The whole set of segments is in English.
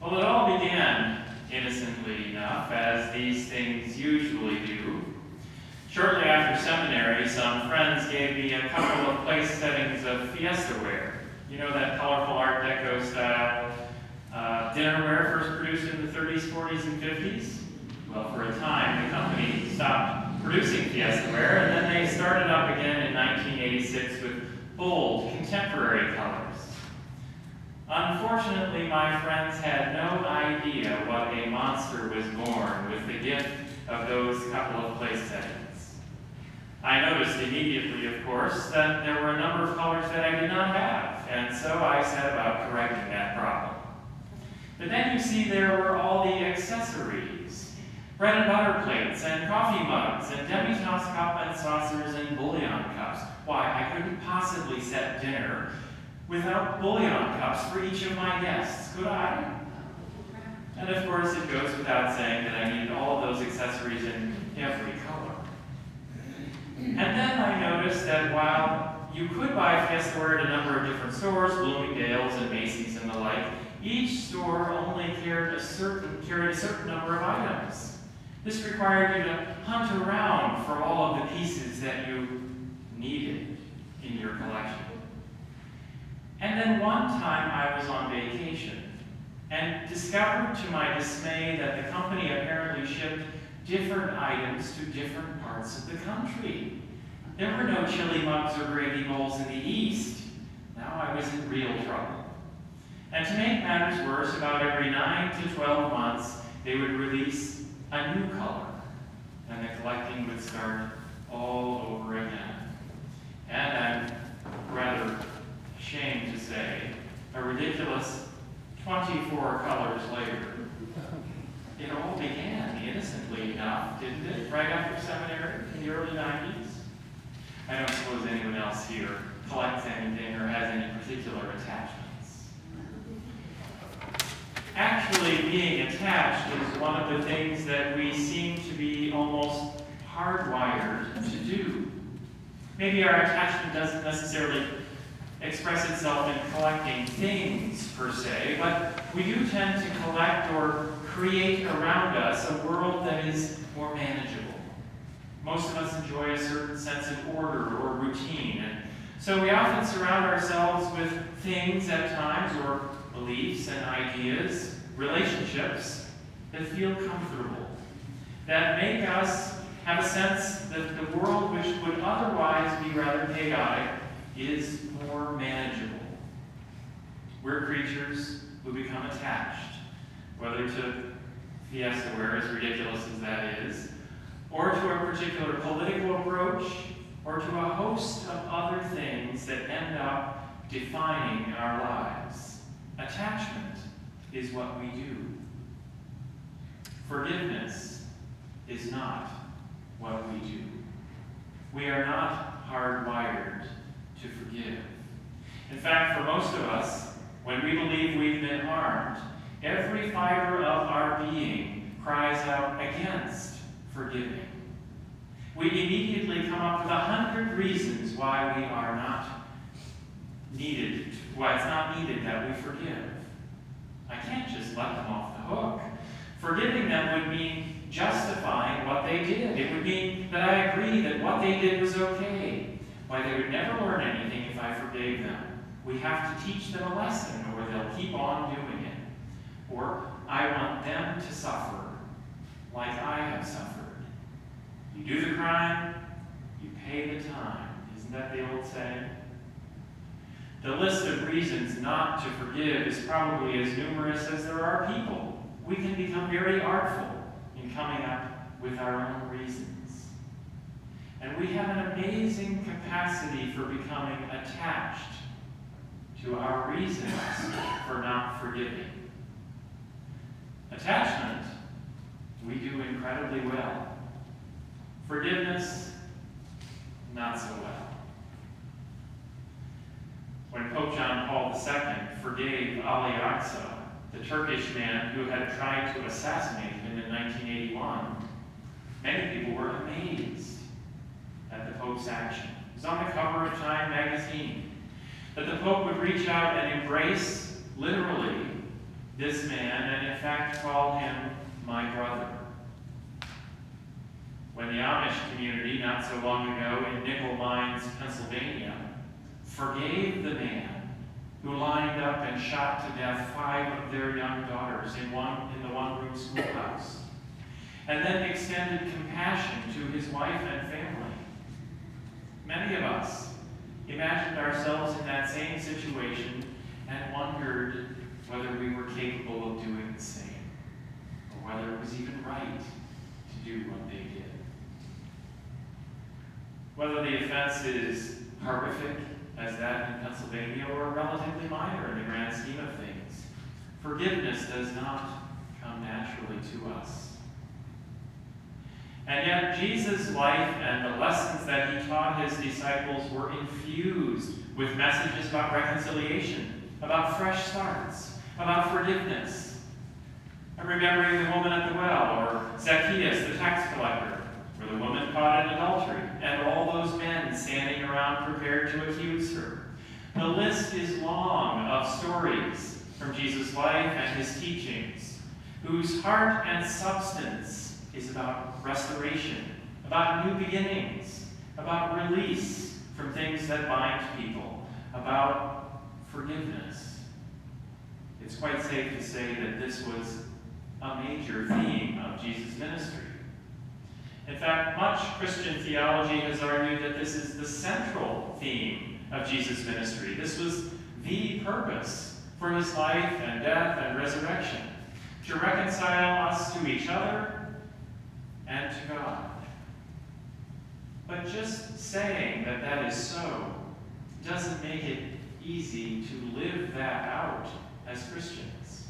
Well, it all began, innocently enough, as these things usually do. Shortly after seminary, some friends gave me a couple of place settings of fiesta ware. You know, that colorful Art Deco style dinnerware first produced in the 30s, 40s, and 50s? Well, for a time, the company stopped producing fiesta ware, and then they started up again in 1986 with bold, contemporary colors. Unfortunately, my friends had no idea what a monster was born with the gift of those couple of place settings. I noticed immediately, of course, that there were a number of colors that I did not have, and so I set about correcting that problem. But then you see there were all the accessories, bread and butter plates, and coffee mugs, and demi-tasse cup and saucers, and bouillon cups. Why, I couldn't possibly set dinner without bouillon cups for each of my guests, could I? And of course, it goes without saying that I needed all of those accessories in every color. And then I noticed that while you could buy fiesta ware at a number of different stores, Bloomingdale's and Macy's and the like, each store only carried a certain number of items. This required you to hunt around for all of the pieces that you needed in your collection. And then one time I was on vacation and discovered to my dismay that the company apparently shipped different items to different parts of the country. There were no chili mugs or gravy bowls in the East. Now I was in real trouble. And to make matters worse, about every 9 to 12 months, they would release a new color, and the collecting would start all over again. And I'm rather ashamed to say, a ridiculous 24 colors later, it all began innocently enough, didn't it? Right after seminary in the early 90s. I don't suppose anyone else here collects anything or has any particular attachments. Actually, being attached is one of the things that we seem to be almost hardwired to do. Maybe our attachment doesn't necessarily express itself in collecting things per se, but we do tend to collect or create around us a world that is more manageable. Most of us enjoy a certain sense of order or routine, and so we often surround ourselves with things at times, or beliefs and ideas, relationships that feel comfortable, that make us have a sense that the world, which would otherwise be rather chaotic, is more manageable. We're creatures who become attached, whether to fiesta ware, as ridiculous as that is, or to a particular political approach, or to a host of other things that end up defining our lives. Attachment is what we do. Forgiveness is not what we do. We are not hardwired to forgive. In fact, for most of us, when we believe we've been harmed, every fiber of our being cries out against forgiving. We immediately come up with 100 reasons why we are not needed, why it's not needed that we forgive. I can't just let them off the hook. Forgiving them would mean justifying what they did. It would mean that I agree that what they did was okay. Why, they would never learn anything if I forgave them. We have to teach them a lesson, or they'll keep on doing it. Or I want them to suffer like I have suffered. You do the crime, you pay the time. Isn't that the old saying? The list of reasons not to forgive is probably as numerous as there are people. We can become very artful in coming up with our own reasons. And we have an amazing capacity for becoming attached to our reasons for not forgiving. Attachment, we do incredibly well. Forgiveness, not so well. When Pope John Paul II forgave Ali Aksa, the Turkish man who had tried to assassinate him in 1981, many people were amazed at the Pope's action. It was on the cover of Time magazine that the Pope would reach out and embrace, literally, this man and in fact call him my brother. When the Amish community, not so long ago in Nickel Mines, Pennsylvania, forgave the man who lined up and shot to death 5 of their young daughters in the one-room schoolhouse, and then extended compassion to his wife and family, many of us imagined ourselves in that same situation and wondered whether we were capable of doing the same, or whether it was even right to do what they did. Whether the offense is horrific as that in Pennsylvania or relatively minor in the grand scheme of things, forgiveness does not come naturally to us. And yet Jesus' life and the lessons that he taught his disciples were infused with messages about reconciliation, about fresh starts, about forgiveness. I'm remembering the woman at the well, or Zacchaeus, the tax collector, or the woman caught in adultery, and all those men standing around prepared to accuse her. The list is long of stories from Jesus' life and his teachings, whose heart and substance is about restoration, about new beginnings, about release from things that bind people, about forgiveness. It's quite safe to say that this was a major theme of Jesus' ministry. In fact, much Christian theology has argued that this is the central theme of Jesus' ministry. This was the purpose for his life and death and resurrection, to reconcile us to each other and to God. But just saying that that is so doesn't make it easy to live that out as Christians.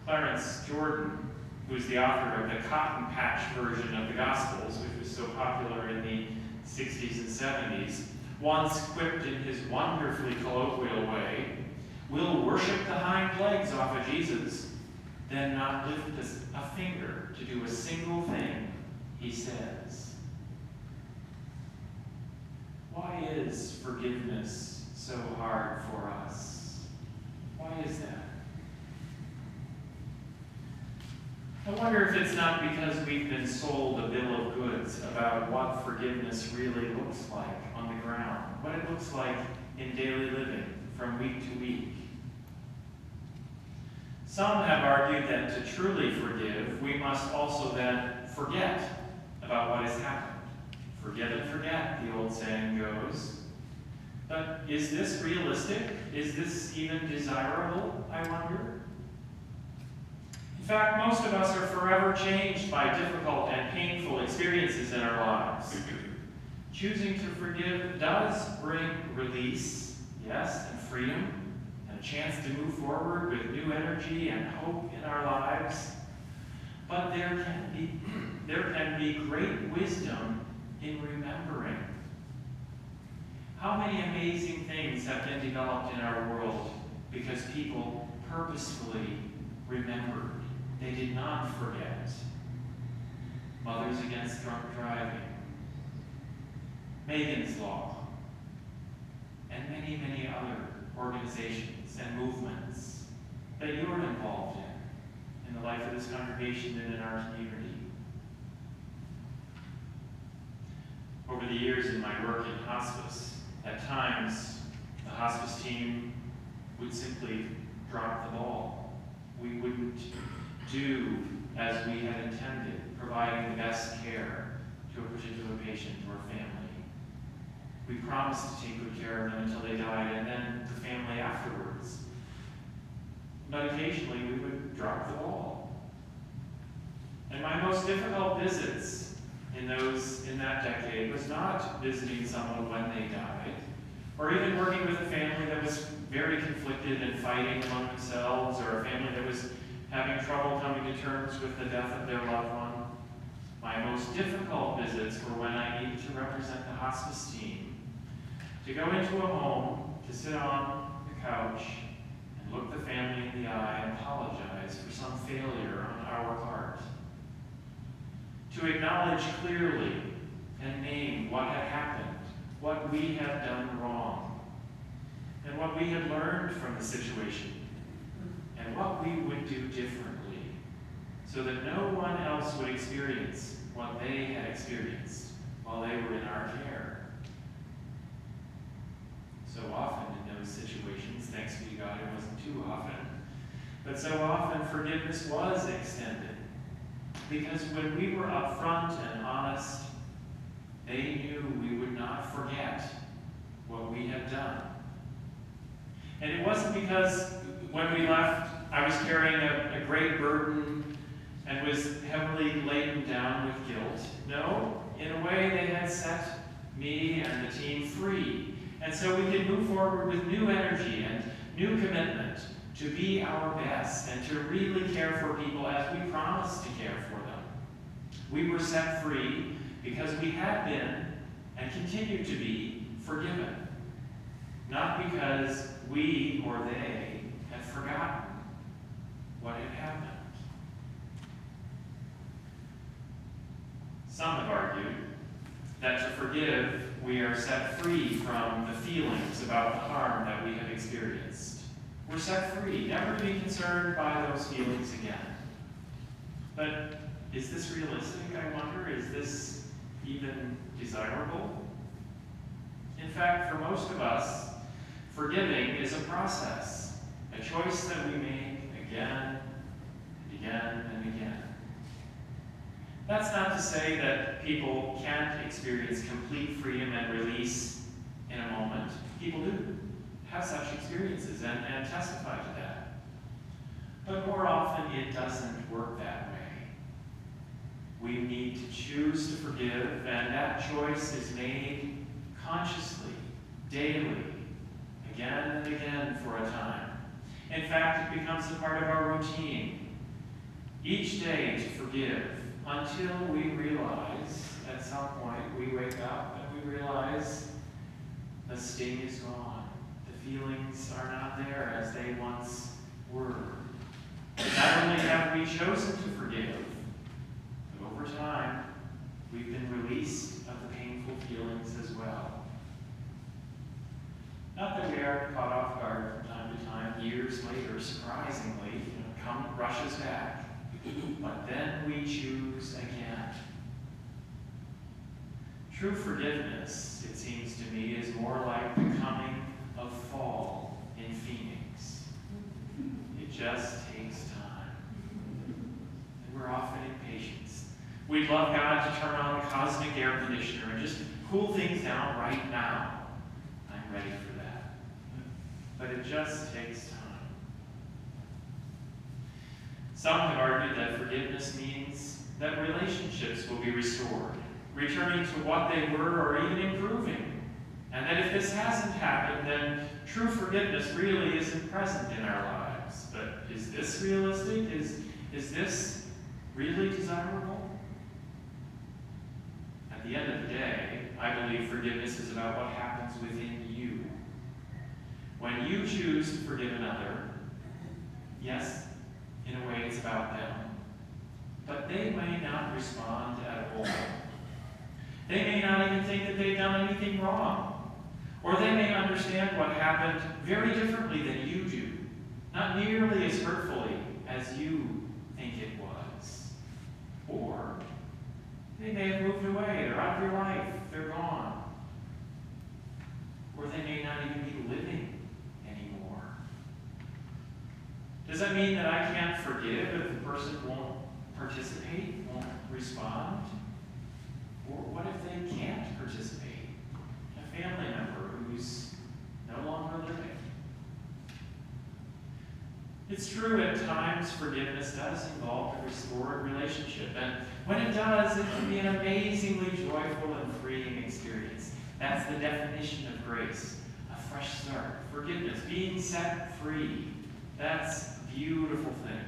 Clarence Jordan, who's the author of the Cotton Patch version of the Gospels, which was so popular in the 60s and 70s, once quipped in his wonderfully colloquial way, "We'll worship the hind legs off of Jesus, then not lift a finger to do a single thing he says." Why is forgiveness so hard for us? Why is that? I wonder if it's not because we've been sold a bill of goods about what forgiveness really looks like on the ground, what it looks like in daily living from week to week. Some have argued that to truly forgive, we must also then forget about what has happened. Forgive and forget, the old saying goes. But is this realistic? Is this even desirable, I wonder? In fact, most of us are forever changed by difficult and painful experiences in our lives. Choosing to forgive does bring release, yes, and freedom, and a chance to move forward with new energy and hope in our lives. But there can be great wisdom in remembering. How many amazing things have been developed in our world because people purposefully remembered. They did not forget. Mothers Against Drunk Driving, Megan's Law, and many, many other organizations and movements that you're involved in the life of this congregation and in our community. Over the years in my work in hospice, at times the hospice team would simply drop the ball. We wouldn't do as we had intended, providing the best care to a particular patient or family. We promised to take good care of them until they died, and then the family afterwards. But occasionally we would drop the ball. And my most difficult visits in that decade was not visiting someone when they died, or even working with a family that was very conflicted and fighting among themselves, or a family that was having trouble coming to terms with the death of their loved one. My most difficult visits were when I needed to represent the hospice team, to go into a home, to sit on the couch, and look the family in the eye and apologize for some failure on our part. To acknowledge clearly and name what had happened, what we had done wrong, and what we had learned from the situation, and what we would do differently so that no one else would experience what they had experienced while they were in our care. So often in those situations, thanks be to God it wasn't too often, but so often forgiveness was extended. Because when we were upfront and honest, they knew we would not forget what we had done. And it wasn't because when we left, I was carrying a great burden and was heavily laden down with guilt. No, in a way they had set me and the team free. And so we could move forward with new energy and new commitment to be our best and to really care for people as we promised to care for them. We were set free because we had been and continue to be forgiven. Not because we or they had forgotten what had happened. Some have argued that to forgive, we are set free from the feelings about the harm that we have experienced. We're set free, never to be concerned by those feelings again. But is this realistic, I wonder? Is this even desirable? In fact, for most of us, forgiving is a process, a choice that we make again and again and again. That's not to say that people can't experience complete freedom and release in a moment. People do have such experiences and testify to that. But more often, it doesn't work that way. We need to choose to forgive, and that choice is made consciously, daily, again and again for a time. In fact, it becomes a part of our routine. Each day to forgive until we realize, at some point, we wake up and we realize the sting is gone. The feelings are not there as they once were. Not only have we chosen to forgive, but over time, we've been released of the painful feelings as well. Not that we are caught off guard from time to time, years later, surprisingly, rushes back. But then we choose again. True forgiveness, it seems to me, is more like the coming of fall in Phoenix. It just takes time. And we're often impatient. We'd love God to turn on the cosmic air conditioner and just cool things down right now. I'm ready for that. But it just takes time. Some have argued that forgiveness means that relationships will be restored, returning to what they were or even improving. And that if this hasn't happened, then true forgiveness really isn't present in our lives. But is this realistic? Is this really desirable? At the end of the day, I believe forgiveness is about what happens within you. When you choose to forgive another, yes, in a way it's about them, but they may not respond at all. They may not even think that they've done anything wrong, or they may understand what happened very differently than you do, not nearly as hurtfully as you think it was. Or they may have moved away, they're out of your life, they're gone. Or they may not even be living anymore. Does that mean that I can't forgive if the person won't participate, won't respond? Or what if they can't participate? A family member who's no longer living. It's true at times forgiveness does involve a restored relationship. And when it does, it can be an amazingly joyful and freeing experience. That's the definition of grace. A fresh start. Forgiveness. Being set free. That's a beautiful thing.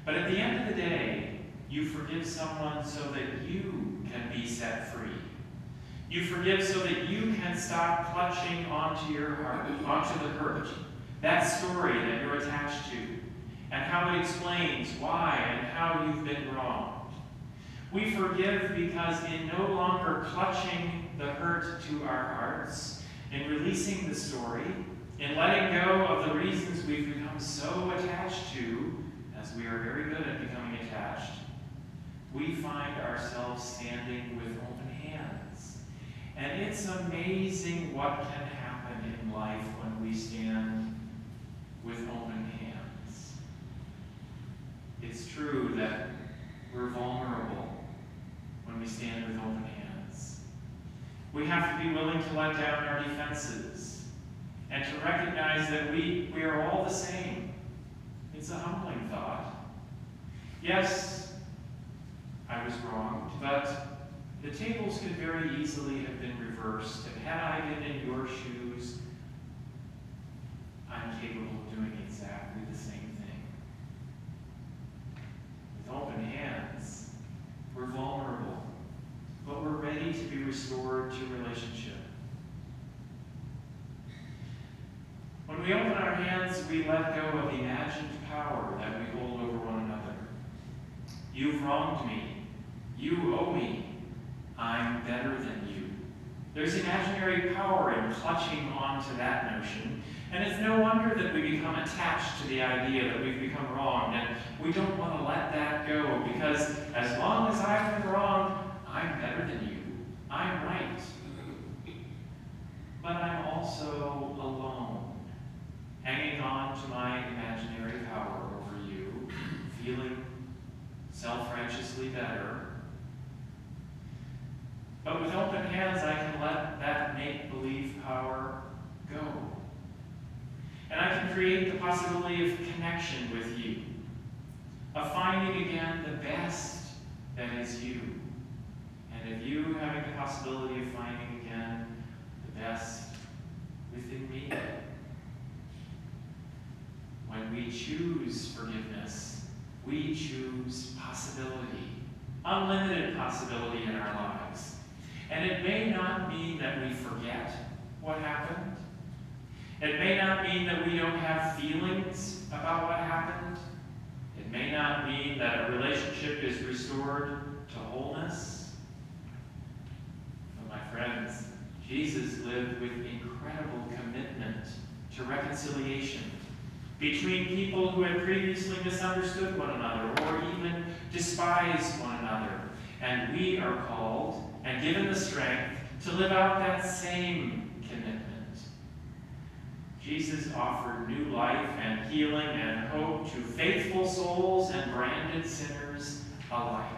But at the end of the day, you forgive someone so that you can be set free. You forgive so that you can stop clutching onto your heart, onto the hurt. That story that you're attached to, and how it explains why and how you've been wronged. We forgive because in no longer clutching the hurt to our hearts, in releasing the story, in letting go of the reasons we've become so attached as we are very good at becoming attached, we find ourselves standing with open hands. And it's amazing what can happen in life when we stand with open hands. It's true that we're vulnerable when we stand with open hands. We have to be willing to let down our defenses and to recognize that we are all the same. It's a humbling thought. Yes, I was wronged, but the tables could very easily have been reversed. And had I been in your shoes, I'm capable of doing exactly the same thing. With open hands, we're vulnerable, but we're ready to be restored to relationship. When we open our hands, we let go of imagined power that we hold over one another. You've wronged me. You owe me. I'm better than you. There's imaginary power in clutching onto that notion, and it's no wonder that we become attached to the idea that we've become wronged, and we don't want to let that go, because as long as I've been wronged, I'm better than you. I'm right. But I'm also alone, hanging on to my imaginary power over you, feeling self-righteously better. But with open hands, I can let that make-believe power go. And I can create the possibility of connection with you, of finding again the best that is you, and of you having the possibility of finding again the best within me. When we choose forgiveness, we choose possibility, unlimited possibility in our lives. And it may not mean that we forget what happened. It may not mean that we don't have feelings about what happened. It may not mean that a relationship is restored to wholeness. But my friends, Jesus lived with incredible commitment to reconciliation between people who had previously misunderstood one another or even despised one another. And we are called and given the strength to live out that same commitment. Jesus offered new life and healing and hope to faithful souls and branded sinners alike.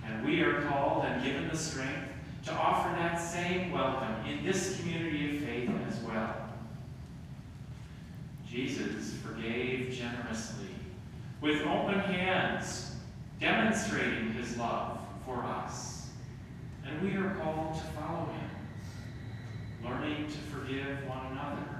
And we are called and given the strength to offer that same welcome in this community of faith as well. Jesus forgave generously, with open hands, demonstrating his love for us. And we are called to follow him, learning to forgive one another.